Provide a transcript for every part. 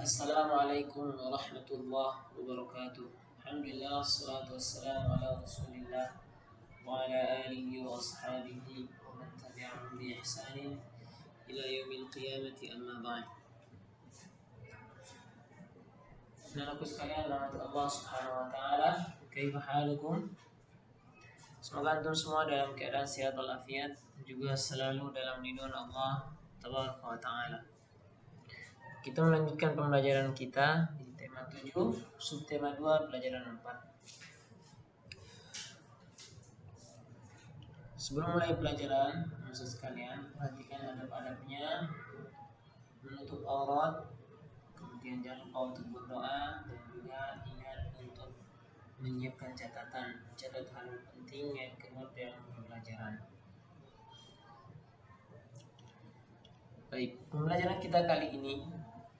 Assalamualaikum warahmatullahi wabarakatuh. Alhamdulillah, wassalatu wassalamu ala rasulillah wa ala alihi wa ashabihi wa man tabi'ahum bi ihsanin ila yaumil qiyamati, amma ba'd. Saudaraku sekalian, rahmat Allah Subhanahu wa taala, kaifa halukum? Semoga antum semua dalam keadaan sehat walafiat, juga selalu dalam lindungan Allah Tabaraka wa taala. Kita melanjutkan pembelajaran kita di tema 7, subtema 2, pelajaran 4. Sebelum mulai pelajaran, maksud sekalian, perhatikan adab-adabnya, menutup aurat, kemudian jangan lupa untuk berdoa, dan juga ingat untuk menyiapkan catatan, catat hal penting yang keluar dalam pembelajaran. Baik, pembelajaran kita kali ini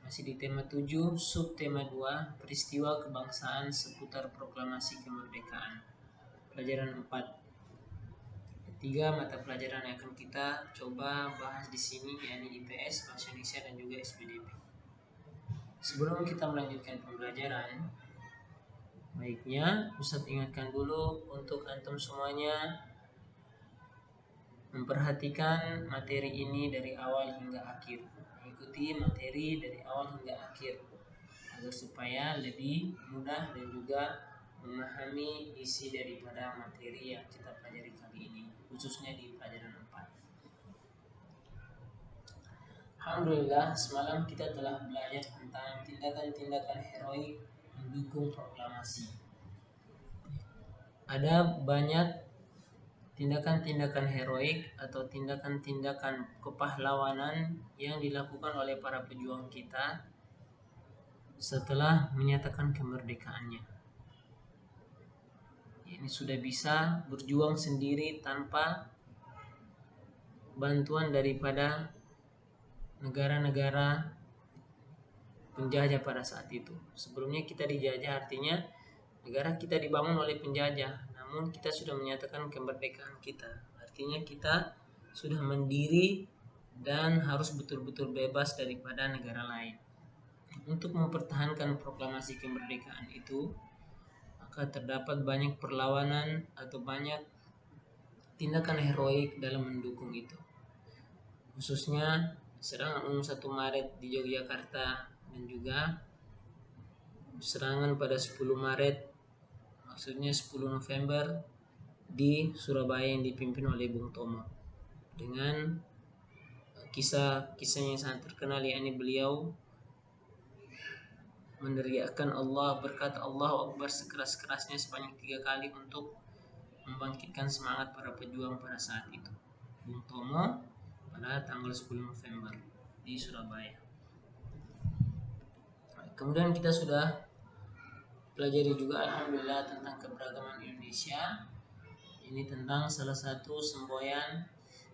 masih di tema 7, subtema 2, peristiwa kebangsaan seputar proklamasi kemerdekaan. Pelajaran 4. Ketiga mata pelajaran yang akan kita coba bahas di sini, yakni IPS, Bahasa Indonesia, dan juga SPDP. Sebelum kita melanjutkan pembelajaran, baiknya Ustadz ingatkan dulu untuk antum semuanya memperhatikan materi ini dari awal hingga akhir. Ikuti materi dari awal hingga akhir agar supaya lebih mudah dan juga memahami isi daripada materi yang kita pelajari kali ini, khususnya di pelajaran 4. Alhamdulillah, semalam kita telah belajar tentang tindakan-tindakan heroik mendukung proklamasi. Ada banyak tindakan-tindakan heroik atau tindakan-tindakan kepahlawanan yang dilakukan oleh para pejuang kita setelah menyatakan kemerdekaannya. Ini sudah bisa berjuang sendiri tanpa bantuan daripada negara-negara penjajah pada saat itu. Sebelumnya kita dijajah, artinya negara kita dibangun oleh penjajah, namun kita sudah menyatakan kemerdekaan kita. Artinya kita sudah mandiri dan harus betul-betul bebas daripada negara lain. Untuk mempertahankan proklamasi kemerdekaan itu, maka terdapat banyak perlawanan atau banyak tindakan heroik dalam mendukung itu. Khususnya serangan umum 1 Maret di Yogyakarta, dan juga serangan pada 10 Maret, maksudnya 10 November di Surabaya yang dipimpin oleh Bung Tomo, dengan kisah-kisahnya yang sangat terkenal, yakni beliau meneriakkan Allah, berkata Allahu Akbar sekeras-kerasnya sebanyak 3 kali untuk membangkitkan semangat para pejuang pada saat itu. Bung Tomo pada tanggal 10 November di Surabaya. Kemudian kita sudah pelajari juga alhamdulillah tentang keberagaman Indonesia. Ini tentang salah satu semboyan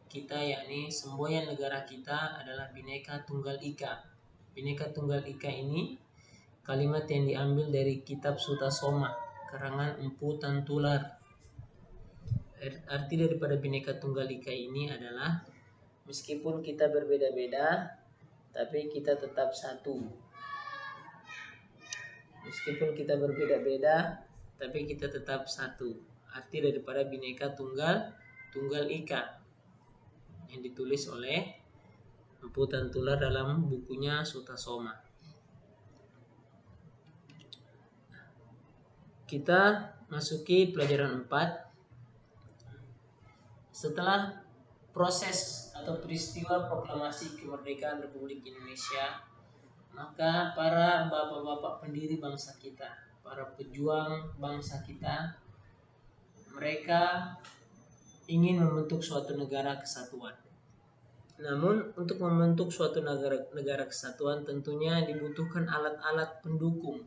kita, yakni semboyan negara kita adalah Bhinneka Tunggal Ika. Bhinneka Tunggal Ika ini kalimat yang diambil dari kitab Sutasoma karangan Empu Tantular. Arti daripada Bhinneka Tunggal Ika ini adalah meskipun kita berbeda-beda, tapi kita tetap satu. Meskipun kita berbeda-beda, tapi kita tetap satu. Arti daripada Bhinneka Tunggal Ika yang ditulis oleh Empu Tantular dalam bukunya Sutasoma. Kita masuki pelajaran 4. Setelah proses atau peristiwa proklamasi kemerdekaan Republik Indonesia, maka para bapak-bapak pendiri bangsa kita, para pejuang bangsa kita, mereka ingin membentuk suatu negara kesatuan. Namun untuk membentuk suatu negara kesatuan tentunya dibutuhkan alat-alat pendukung,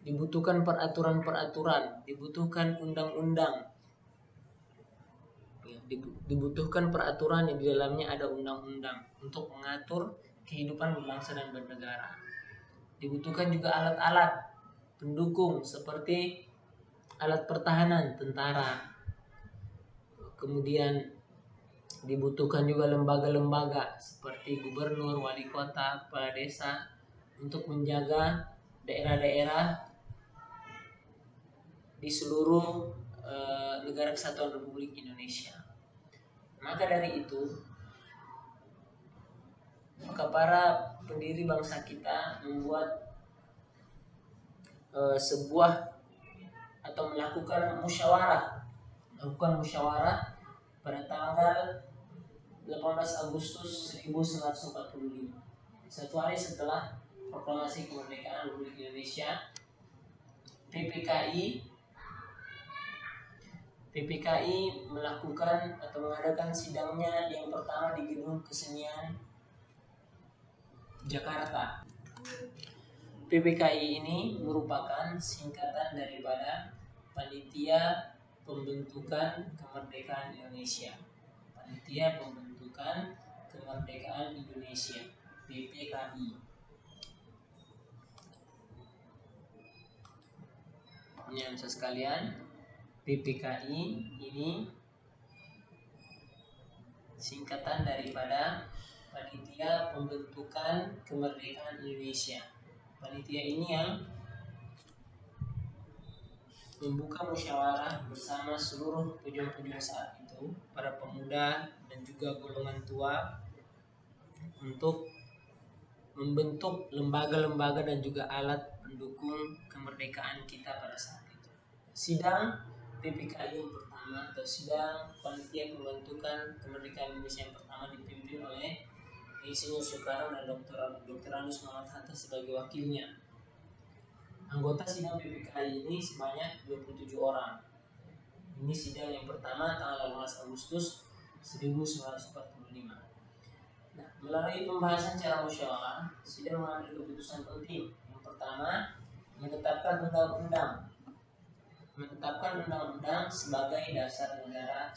dibutuhkan peraturan-peraturan, dibutuhkan undang-undang, dibutuhkan peraturan yang di dalamnya ada undang-undang untuk mengatur kehidupan berbangsa dan bernegara. Dibutuhkan juga alat-alat pendukung seperti alat pertahanan, tentara, kemudian Dibutuhkan juga lembaga-lembaga seperti gubernur, wali kota, kepala desa untuk menjaga daerah-daerah di seluruh negara kesatuan Republik Indonesia. Maka dari itu, maka para pendiri bangsa kita membuat sebuah atau melakukan musyawarah pada tanggal 18 Agustus 1945, satu hari setelah proklamasi kemerdekaan Republik Indonesia. PPKI melakukan atau mengadakan sidangnya yang pertama di Gedung Kesenian Jakarta. PPKI ini merupakan singkatan daripada Panitia Pembentukan Kemerdekaan Indonesia. Panitia Pembentukan Kemerdekaan Indonesia, PPKI. Pemirsa sekalian, PPKI ini singkatan daripada Panitia Pembentukan Kemerdekaan Indonesia. Panitia ini yang membuka musyawarah bersama seluruh pejuang-pejuang saat itu, para pemuda dan juga golongan tua, untuk membentuk lembaga-lembaga dan juga alat pendukung kemerdekaan kita pada saat itu. Sidang PPKI yang pertama atau sidang Panitia Pembentukan Kemerdekaan Indonesia yang pertama dipimpin oleh Insinyur Soekarno dan Dr. Anus Muhammad Hatta sebagai wakilnya. Anggota sidang PPKI ini sebanyak 27 orang. Ini sidang yang pertama tanggal 18 Agustus 1945. Nah, melalui pembahasan secara musyawarah, sidang mengambil keputusan penting. Yang pertama, menetapkan undang-undang sebagai dasar negara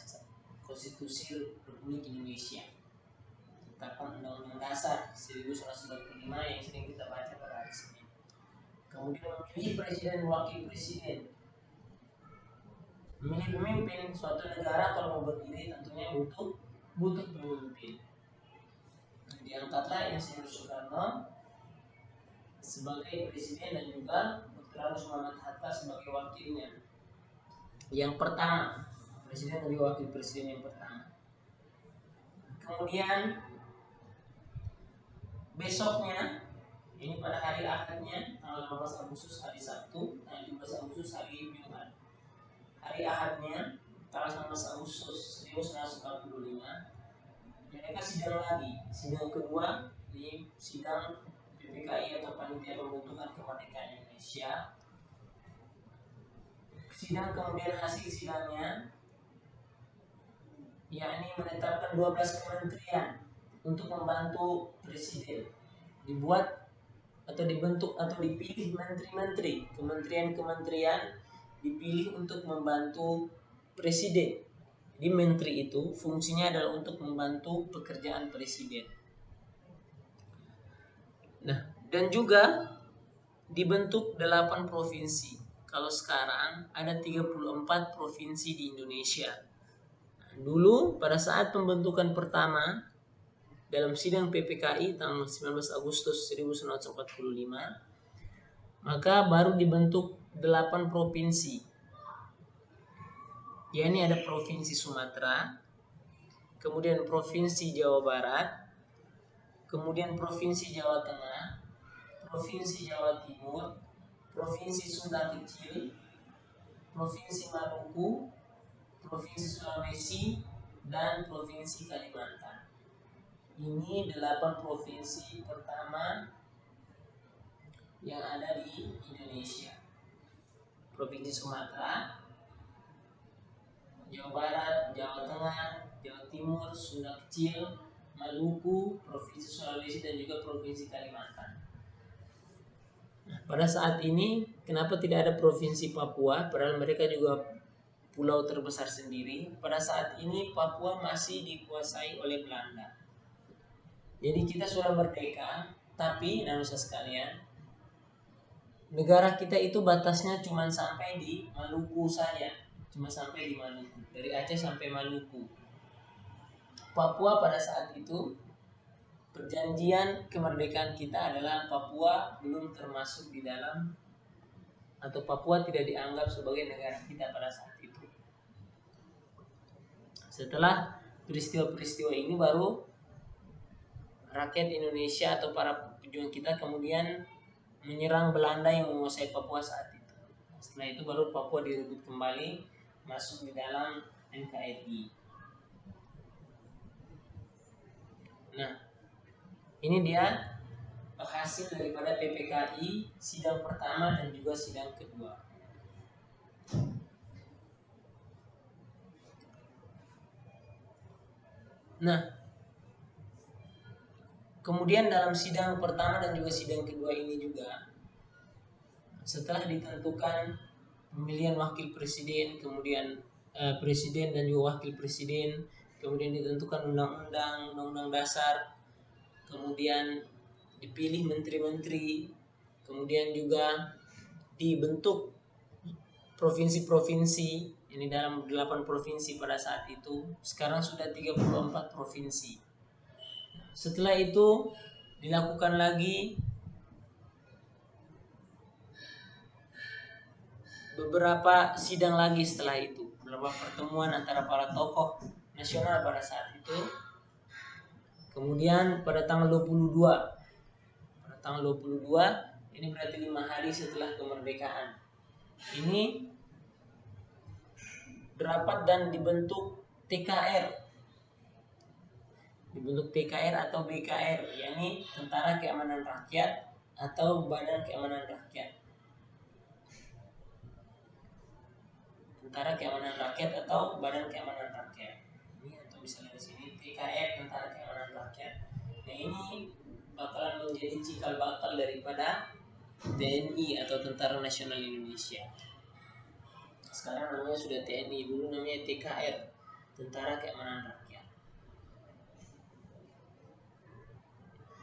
konstitusi Republik Indonesia. Menetapkan undang-undang dasar 1945 yang sering kita baca pada hari Senin. Kemudian memilih presiden dan wakil presiden. Memilih pemimpin. Suatu negara kalau mau berdiri tentunya butuh pemimpin. Diangkatlah Insinyur Soekarno sebagai presiden dan juga Dr. Anus Muhammad Hatta sebagai wakilnya. Yang pertama, presiden dan wakil presiden yang pertama. Kemudian besoknya, ini pada hari Ahadnya, tanggal 15 Agustus hari Sabtu, tanggal 17 Agustus hari Jumat. Hari Ahadnya, tanggal 19 Agustus 1945, mereka sidang lagi. Sidang kedua di sidang PPKI atau Panitia Pembentukan Kemerdekaan Indonesia. Sidang kemudian hasil sidangnya yakni menetapkan 12 kementerian untuk membantu presiden. Dibuat atau dibentuk atau dipilih menteri-menteri, kementerian-kementerian dipilih untuk membantu presiden. Jadi menteri itu fungsinya adalah untuk membantu pekerjaan presiden. Nah, dan juga dibentuk 8 provinsi. Kalau sekarang ada 34 provinsi di Indonesia. Dulu pada saat pembentukan pertama dalam sidang PPKI tanggal 19 Agustus 1945, maka baru dibentuk 8 provinsi. Yakni ada Provinsi Sumatera, kemudian Provinsi Jawa Barat, kemudian Provinsi Jawa Tengah, Provinsi Jawa Timur, Provinsi Sunda Kecil, Provinsi Maluku, Provinsi Sulawesi, dan Provinsi Kalimantan. Ini 8 provinsi pertama yang ada di Indonesia. Provinsi Sumatera, Jawa Barat, Jawa Tengah, Jawa Timur, Sunda Kecil, Maluku, Provinsi Sulawesi, dan juga Provinsi Kalimantan. Nah, pada saat ini kenapa tidak ada Provinsi Papua, padahal mereka juga pulau terbesar sendiri. Pada saat ini Papua masih dikuasai oleh Belanda. Jadi kita sudah merdeka, tapi Nanusa sekalian, negara kita itu batasnya cuma sampai di Maluku saja, cuma sampai di Maluku, dari Aceh sampai Maluku. Papua pada saat itu perjanjian kemerdekaan kita adalah Papua belum termasuk di dalam, atau Papua tidak dianggap sebagai negara kita pada saat itu. Setelah peristiwa-peristiwa ini baru rakyat Indonesia atau para pejuang kita kemudian menyerang Belanda yang menguasai Papua saat itu. Setelah itu baru Papua direbut kembali masuk di dalam NKRI. Nah, ini dia hasil daripada PPKI sidang pertama dan juga sidang kedua. Nah, kemudian dalam sidang pertama dan juga sidang kedua ini juga, setelah ditentukan pemilihan wakil presiden, kemudian presiden dan juga wakil presiden, kemudian ditentukan undang-undang dasar, kemudian dipilih menteri-menteri, kemudian juga dibentuk provinsi-provinsi. Ini dalam 8 provinsi pada saat itu, sekarang sudah 34 provinsi. Setelah itu dilakukan lagi beberapa sidang lagi setelah itu, beberapa pertemuan antara para tokoh nasional pada saat itu. Kemudian pada tanggal 22 ini berarti 5 hari setelah kemerdekaan, ini rapat dan dibentuk TKR atau BKR, yakni Tentara Keamanan Rakyat atau Badan Keamanan Rakyat. Tentara Keamanan Rakyat atau Badan Keamanan Rakyat. Ini atau bisa lihat di sini TKR, Tentara Keamanan Rakyat. Nah, ini bakalan menjadi cikal bakal daripada TNI atau Tentara Nasional Indonesia. Sekarang namanya sudah TNI, dulu namanya TKR, Tentara Keamanan Rakyat.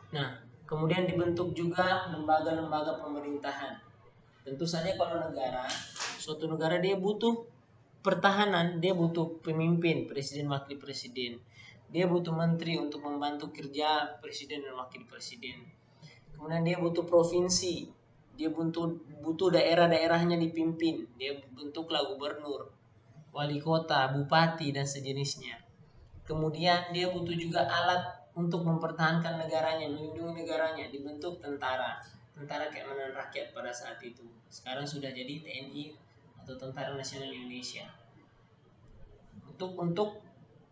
Nah, kemudian dibentuk juga lembaga-lembaga pemerintahan. Tentu saja kalau suatu negara dia butuh pertahanan, dia butuh pemimpin, presiden, wakil presiden. Dia butuh menteri untuk membantu kerja presiden dan wakil presiden. Kemudian dia butuh provinsi, dia butuh daerah-daerahnya dipimpin. Dia bentuklah gubernur, wali kota, bupati dan sejenisnya. Kemudian dia butuh juga alat untuk mempertahankan negaranya, melindungi negaranya, dibentuk Tentara Keamanan Rakyat pada saat itu. Sekarang sudah jadi TNI atau Tentara Nasional Indonesia. Untuk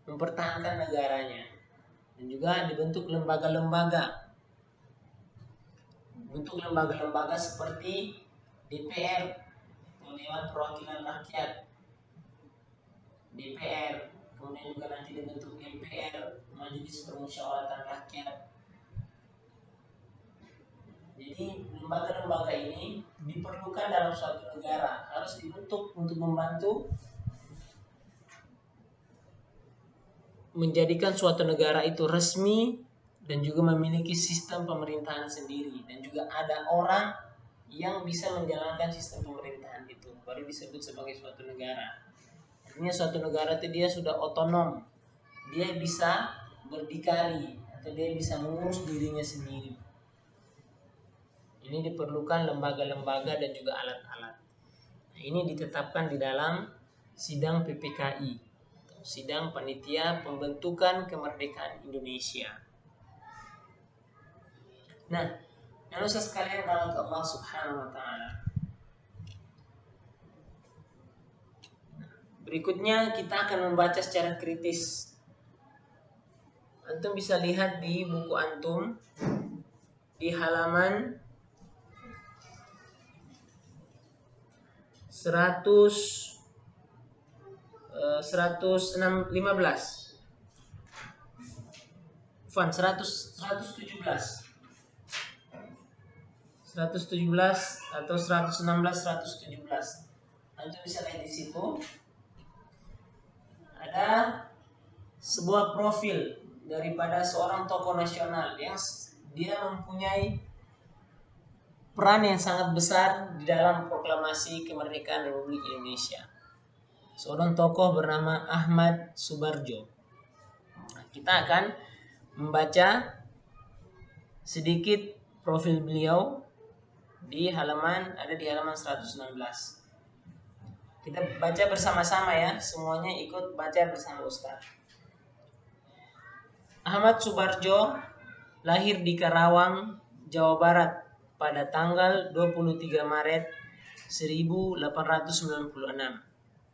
mempertahankan negaranya. Dan juga dibentuk lembaga-lembaga seperti DPR, Dewan Perwakilan Rakyat, DPR, kemudian juga nanti dibentuk MPR, Majelis Permusyawaratan Rakyat. Jadi lembaga-lembaga ini diperlukan dalam suatu negara, harus dibentuk untuk membantu menjadikan suatu negara itu resmi dan juga memiliki sistem pemerintahan sendiri, dan juga ada orang yang bisa menjalankan sistem pemerintahan itu, baru disebut sebagai suatu negara. Artinya suatu negara itu dia sudah otonom, dia bisa berdikari atau dia bisa mengurus dirinya sendiri. Ini diperlukan lembaga-lembaga dan juga alat-alat. Nah, ini ditetapkan di dalam sidang PPKI, sidang panitia pembentukan kemerdekaan Indonesia. Nah, manusia sekalian rahmat Allah Subhanahu wa taala. Berikutnya kita akan membaca secara kritis. Antum bisa lihat di buku antum di halaman 115. 117 atau 116, 117. Antum bisa lihat di situ ada sebuah profil daripada seorang tokoh nasional yang dia mempunyai peran yang sangat besar di dalam proklamasi kemerdekaan Republik Indonesia. Seorang tokoh bernama Ahmad Subarjo. Kita akan membaca sedikit profil beliau ada di halaman 116. Kita baca bersama-sama ya, semuanya ikut baca bersama Ustaz. Ahmad Subarjo lahir di Karawang, Jawa Barat pada tanggal 23 Maret 1896.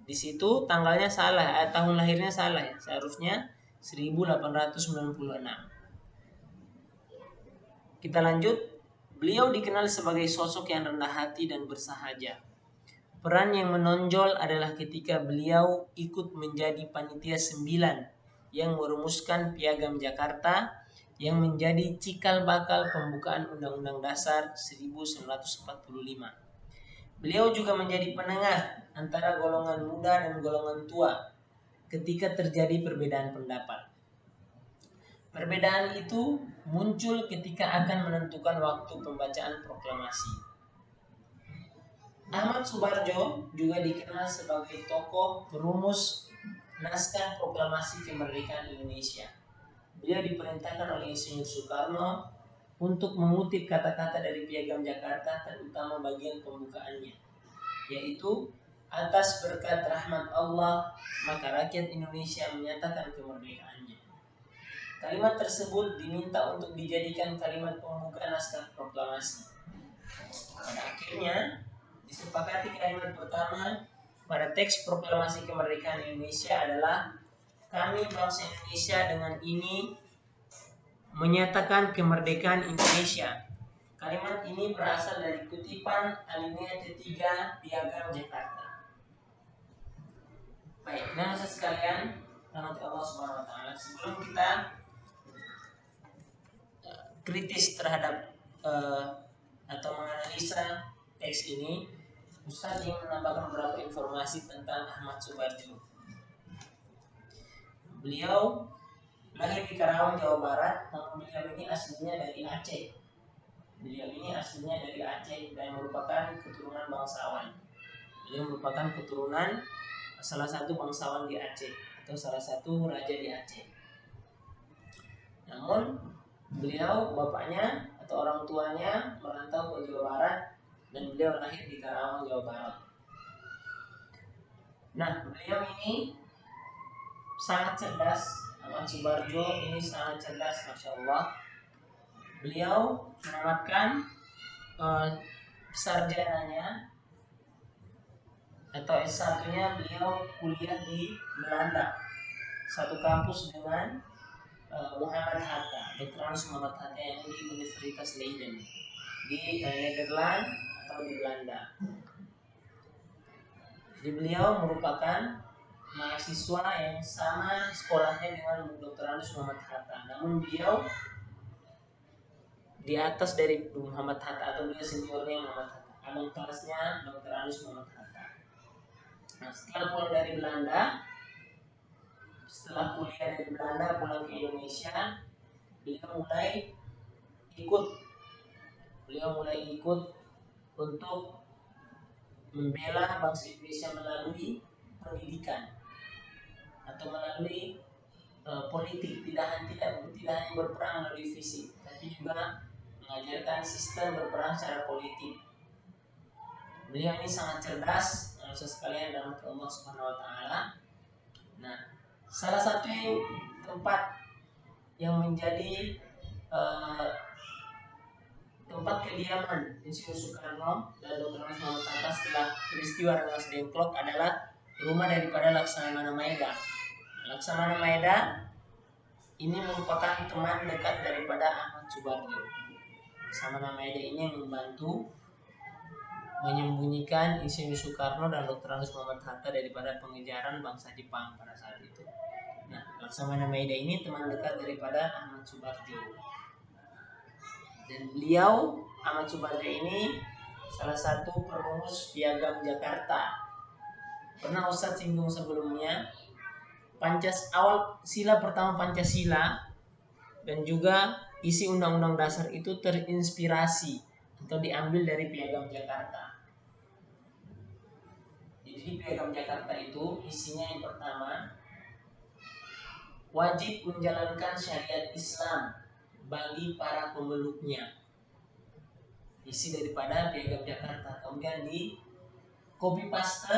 Di situ tanggalnya salah, tahun lahirnya salah ya, seharusnya 1896. Kita lanjut. Beliau dikenal sebagai sosok yang rendah hati dan bersahaja. Peran yang menonjol adalah ketika beliau ikut menjadi panitia 9 yang merumuskan Piagam Jakarta yang menjadi cikal bakal pembukaan Undang-Undang Dasar 1945. Beliau juga menjadi penengah antara golongan muda dan golongan tua ketika terjadi perbedaan pendapat. Perbedaan itu muncul ketika akan menentukan waktu pembacaan proklamasi. Ahmad Subarjo juga dikenal sebagai tokoh perumus naskah proklamasi kemerdekaan Indonesia. Beliau diperintahkan oleh Insinyur Soekarno untuk mengutip kata-kata dari Piagam Jakarta, terutama bagian pembukaannya, yaitu atas berkat rahmat Allah maka rakyat Indonesia menyatakan kemerdekaannya. Kalimat tersebut diminta untuk dijadikan kalimat pembuka naskah proklamasi. Pada akhirnya disepakati kalimat pertama pada teks proklamasi kemerdekaan Indonesia adalah kami bangsa Indonesia dengan ini menyatakan kemerdekaan Indonesia. Kalimat ini berasal dari kutipan alinea ketiga Piagam Jakarta. Baik, nah sekalian, rahmat Allah Subhanahu wa taala, sebelum kita kritis terhadap atau menganalisa teks ini, Ustaz ingin menambahkan beberapa informasi tentang Ahmad Subarjo. Beliau lahir di Karawang, Jawa Barat, namun beliau ini aslinya dari Aceh. Dan merupakan keturunan bangsawan. Beliau merupakan keturunan salah satu bangsawan di Aceh atau salah satu raja di Aceh. Namun beliau, bapaknya atau orang tuanya merantau ke Jawa Barat dan beliau lahir di Karawang, Jawa Barat. Nah, beliau ini sangat cerdas. Ahmad Subarjo ini sangat cerdas, Masya Allah. Beliau menamatkan sarjananya atau S1-nya beliau kuliah di Belanda, satu kampus dengan Muhammad Hatta, Dr. Muhammad Hatta yang di Universitas Leiden di Nederland atau di Belanda. Jadi beliau merupakan mahasiswa yang sama sekolahnya dengan Dr. Muhammad Hatta, namun beliau di atas dari Muhammad Hatta atau beliau seniornya Muhammad Hatta. Abang kelasnya Dr. Muhammad Hatta. Nah, setelah pulang dari Belanda, setelah kuliah dari Belanda pulang ke Indonesia, beliau mulai ikut untuk membela bangsa Indonesia melalui pendidikan atau melalui politik, tidak hanya berperang melalui fisik, tapi juga mengajarkan sistem berperang secara politik. Beliau ini sangat cerdas, manusia sekalian dalam Allah Subhanahu wa taala. Nah, salah satu tempat yang menjadi tempat kediaman Insinyur Soekarno dan Dr. Muhammad Hatta setelah peristiwa Rengas Dengklok adalah rumah daripada Laksamana Maeda. Laksamana Maeda ini merupakan teman dekat daripada Ahmad Subarjo. Laksamana Maeda ini yang membantu menyembunyikan Insinyur Soekarno dan Dr. Muhammad Hatta daripada pengejaran bangsa Jepang pada saat itu. Nah, Laksamana Maeda ini teman dekat daripada Ahmad Subarjo. Dan beliau, Ahmad Subarjo ini salah satu perumus Piagam Jakarta. Pernah Ustaz singgung sebelumnya, awal sila pertama Pancasila dan juga isi Undang-Undang Dasar itu terinspirasi atau diambil dari Piagam Jakarta. Jadi Piagam Jakarta itu isinya yang pertama wajib menjalankan syariat Islam bagi para pemeluknya. Isi daripada Piagam Jakarta, kemudian di copy paste,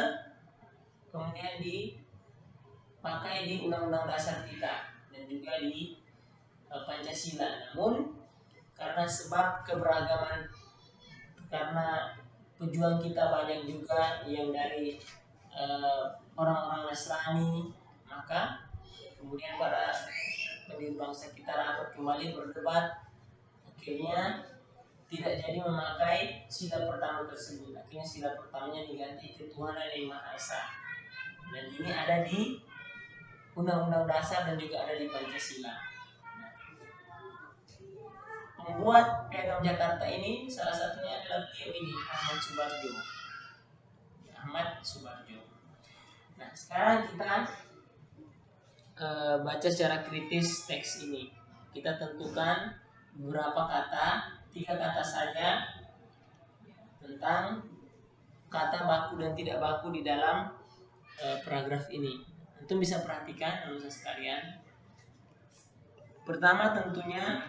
kemudian dipakai di Undang-Undang Dasar kita dan juga di Pancasila. Namun karena sebab keberagaman, karena pejuang kita banyak juga yang dari orang-orang Nasrani, maka kemudian para pendiri bangsa kita rapat kembali berdebat, akhirnya tidak jadi memakai sila pertama tersebut. Akhirnya sila pertamanya diganti ketuhanan yang Maha Esa, dan ini ada di Undang-Undang Dasar dan juga ada di Pancasila. Membuat Piagam Jakarta ini salah satunya adalah beliau ini, Ahmad Subarjo. Ahmad Subarjo. Nah, sekarang kita baca secara kritis teks ini. Kita tentukan beberapa kata, 3 kata saja tentang kata baku dan tidak baku di dalam paragraf ini. Antum bisa perhatikan anak sekalian. Pertama tentunya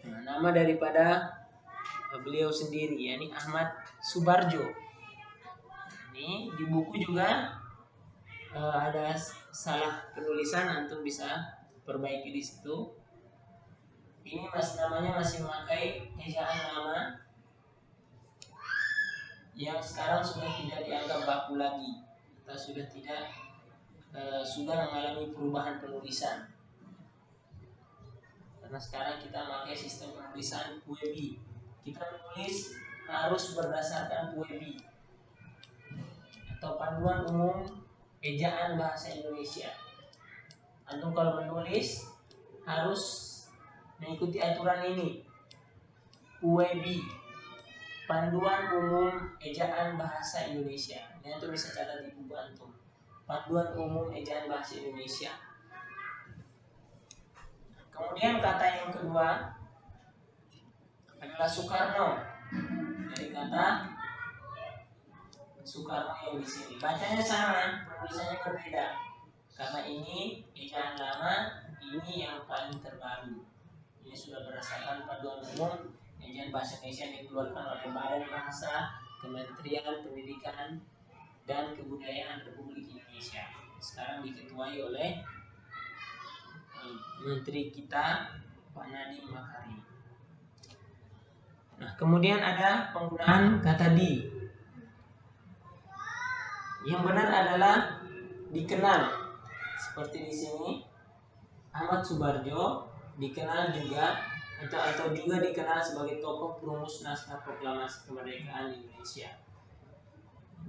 nama daripada beliau sendiri, yakni Ahmad Subarjo. Ini di buku juga ada salah penulisan, antum bisa perbaiki di situ. Ini namanya masih memakai ejaan nama yang sekarang sudah tidak dianggap baku lagi. Kita sudah tidak sudah mengalami perubahan penulisan. Karena sekarang kita memakai sistem penulisan PUEBI. Kita menulis harus berdasarkan PUEBI atau Panduan Umum Ejaan Bahasa Indonesia. Antum kalau menulis harus mengikuti aturan ini. PUEBI, Panduan Umum Ejaan Bahasa Indonesia. Ini antum bisa catat di buku antum. Panduan Umum Ejaan Bahasa Indonesia. Kemudian kata yang kedua adalah Soekarno. Dari kata Soekarno yang di sini. Bacanya sama, penulisannya berbeda. Karena ini ejaan lama, ini yang paling terbaru. Ini sudah berdasarkan Panduan Umum Ejaan Bahasa Indonesia yang dikeluarkan oleh Badan Bahasa Kementerian Pendidikan dan Kebudayaan Republik Indonesia. Sekarang diketuai oleh Menteri kita Pak Nadiem Makarim. Nah, kemudian ada penggunaan kata di. Yang benar adalah dikenal. Seperti di sini Ahmad Subarjo dikenal juga atau juga dikenal sebagai tokoh perumus naskah proklamasi kemerdekaan Indonesia.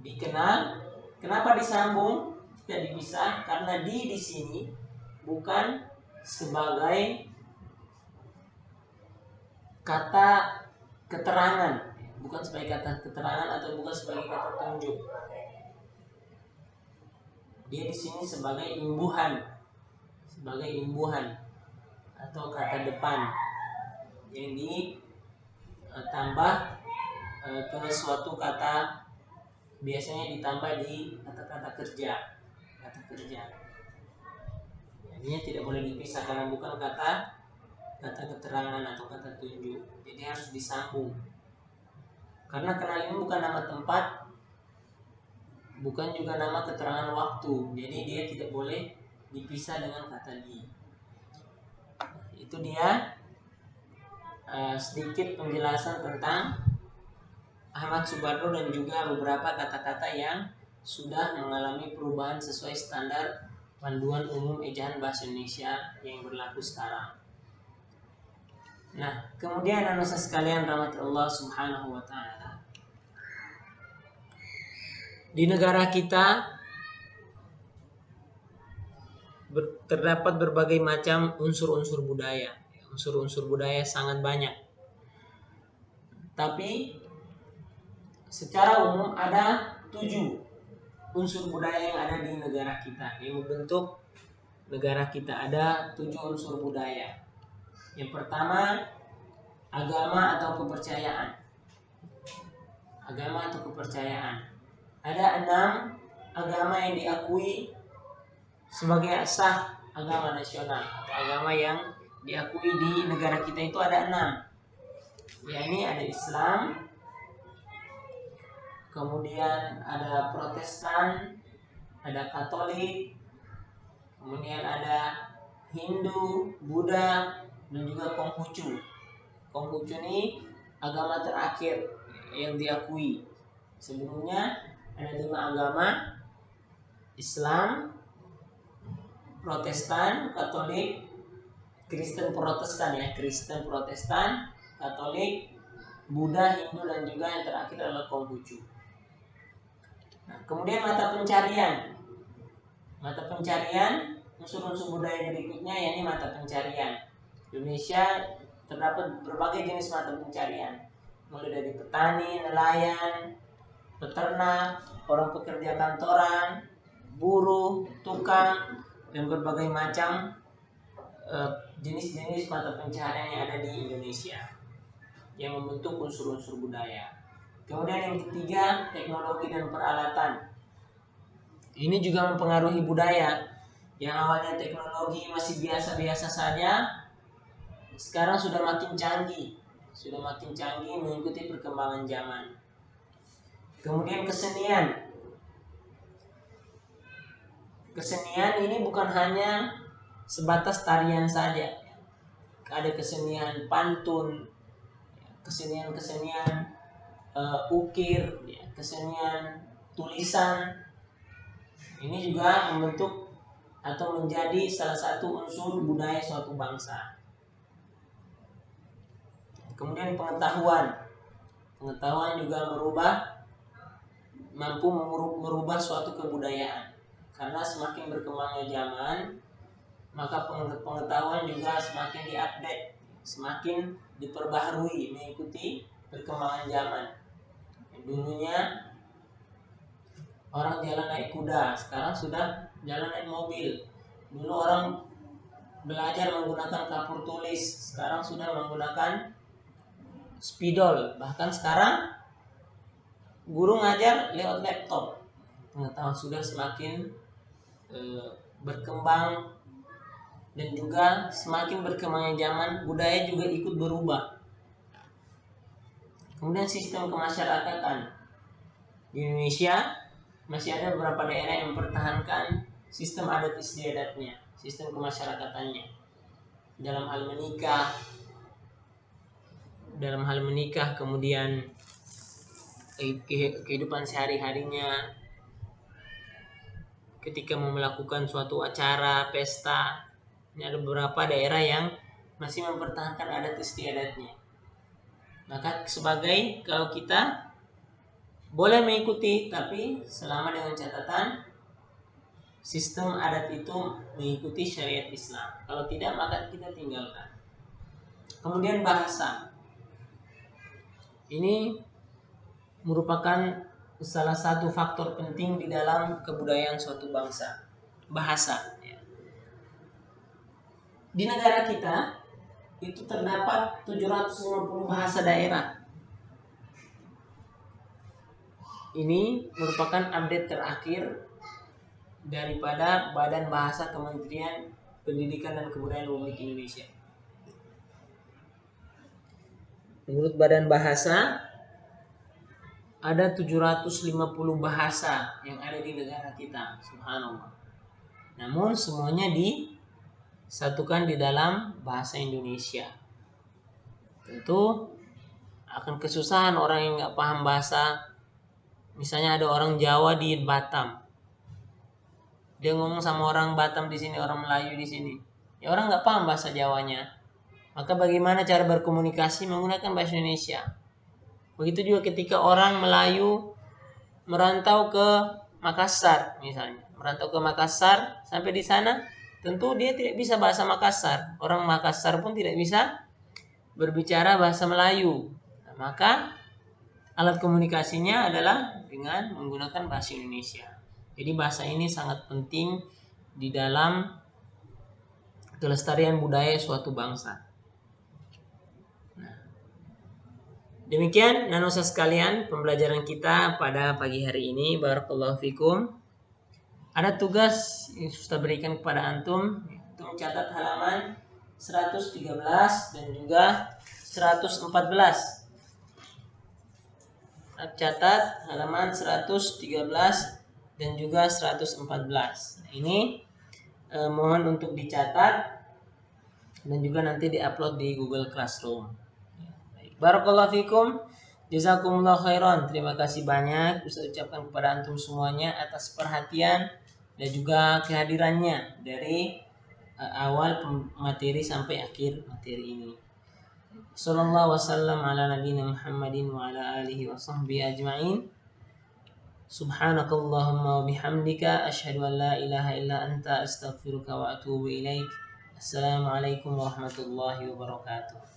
Dikenal, kenapa disambung? Tidak dipisah karena di sini bukan sebagai kata keterangan, bukan sebagai kata keterangan atau bukan sebagai kata tunjuk. Dia di sini sebagai imbuhan atau kata depan yang ditambah ke suatu kata, biasanya ditambah di kata-kata kerja. Artinya tidak boleh dipisah karena bukan kata keterangan atau kata tunjuk. Jadi harus disambung. Karena kenal ini bukan nama tempat, bukan juga nama keterangan waktu. Jadi dia tidak boleh dipisah dengan kata di. Itu dia sedikit penjelasan tentang Ahmad Subarjo dan juga beberapa kata-kata yang sudah mengalami perubahan sesuai standar Panduan Umum Ejaan Bahasa Indonesia yang berlaku sekarang. Nah, kemudian anak sekalian rahmat Allah Subhanahu wa taala. Di negara kita terdapat berbagai macam unsur-unsur budaya. Unsur-unsur budaya sangat banyak. Tapi secara umum ada 7 unsur budaya yang ada di negara kita, yang membentuk negara kita. Ada 7 unsur budaya. Yang pertama, agama atau kepercayaan. Ada 6 agama yang diakui sebagai sah agama nasional, agama yang diakui di negara kita itu ada 6. Yakni ada Islam, kemudian ada Protestan, ada Katolik, kemudian ada Hindu, Buddha, dan juga Konghucu. Konghucu ini agama terakhir yang diakui. Sebelumnya ada 5 agama: Islam, Protestan, Katolik, Kristen Protestan ya, Kristen Protestan, Katolik, Buddha, Hindu, dan juga yang terakhir adalah Konghucu. Nah, kemudian mata pencarian. Mata pencarian unsur-unsur budaya berikutnya yakni mata pencarian. Indonesia terdapat berbagai jenis mata pencarian, mulai dari petani, nelayan, peternak, orang pekerja kantoran, buruh, tukang, dan berbagai macam jenis-jenis mata pencaharian yang ada di Indonesia yang membentuk unsur-unsur budaya. Kemudian yang ketiga, teknologi dan peralatan. Ini juga mempengaruhi budaya. Yang awalnya teknologi masih biasa-biasa saja, sekarang sudah makin canggih mengikuti perkembangan zaman. Kemudian kesenian. Kesenian ini bukan hanya sebatas tarian saja. Ada kesenian pantun, kesenian ukir, kesenian tulisan. Ini juga membentuk atau menjadi salah satu unsur budaya suatu bangsa. Kemudian pengetahuan juga mampu merubah suatu kebudayaan. Karena semakin berkembangnya zaman, maka pengetahuan juga semakin diupdate, semakin diperbaharui mengikuti perkembangan zaman. Dulunya orang jalan naik kuda, sekarang sudah jalan naik mobil. Dulu orang belajar menggunakan kapur tulis, sekarang sudah menggunakan spidol. Bahkan sekarang guru ngajar lewat laptop. Pengetahuan sudah semakin berkembang, dan juga semakin berkembangnya zaman, budaya juga ikut berubah. Kemudian sistem kemasyarakatan. Di Indonesia masih ada beberapa daerah yang mempertahankan sistem adat istiadatnya, sistem kemasyarakatannya. Dalam hal menikah, kemudian kehidupan sehari-harinya, ketika mau melakukan suatu acara, pesta. Ini ada beberapa daerah yang masih mempertahankan adat istiadatnya. Maka kalau kita boleh mengikuti, tapi selama dengan catatan sistem adat itu mengikuti syariat Islam. Kalau tidak, maka kita tinggalkan. Kemudian bahasa. Ini merupakan salah satu faktor penting di dalam kebudayaan suatu bangsa. Bahasa. Di negara kita itu terdapat 750 bahasa daerah. Ini merupakan update terakhir daripada Badan Bahasa Kementerian Pendidikan dan Kebudayaan Republik Indonesia. Menurut Badan Bahasa, ada 750 bahasa yang ada di negara kita, subhanallah. Namun semuanya disatukan di dalam bahasa Indonesia. Tentu akan kesusahan orang yang nggak paham bahasa. Misalnya ada orang Jawa di Batam, dia ngomong sama orang Batam di sini, orang Melayu di sini, ya orang nggak paham bahasa Jawanya. Maka bagaimana cara berkomunikasi? Menggunakan bahasa Indonesia. Begitu juga ketika orang Melayu merantau ke Makassar, misalnya merantau ke Makassar, sampai di sana tentu dia tidak bisa bahasa Makassar. Orang Makassar pun tidak bisa berbicara bahasa Melayu. Nah, maka alat komunikasinya adalah dengan menggunakan bahasa Indonesia. Jadi bahasa ini sangat penting di dalam kelestarian budaya suatu bangsa. Nah, demikian nanosa sekalian pembelajaran kita pada pagi hari ini. Barakallahu fikum. Ada tugas yang sudah berikan kepada antum. mencatat halaman 113 dan juga 114. Catat halaman 113 dan juga 114. Ini mohon untuk dicatat dan juga nanti diupload di Google Classroom. Barakallahu fikum, jazakumullah khairan. Terima kasih banyak saya ucapkan kepada antum semuanya atas perhatian dan juga kehadirannya dari awal materi sampai akhir materi ini. Sallallahu wasallam ala nabiyina Muhammadin wa ala alihi wa sahbihi ajma'in. Subhanakallahumma wa bihamdika asyhadu an la ilaha illa anta astaghfiruka wa atubu ilaik. Assalamualaikum warahmatullahi wabarakatuh.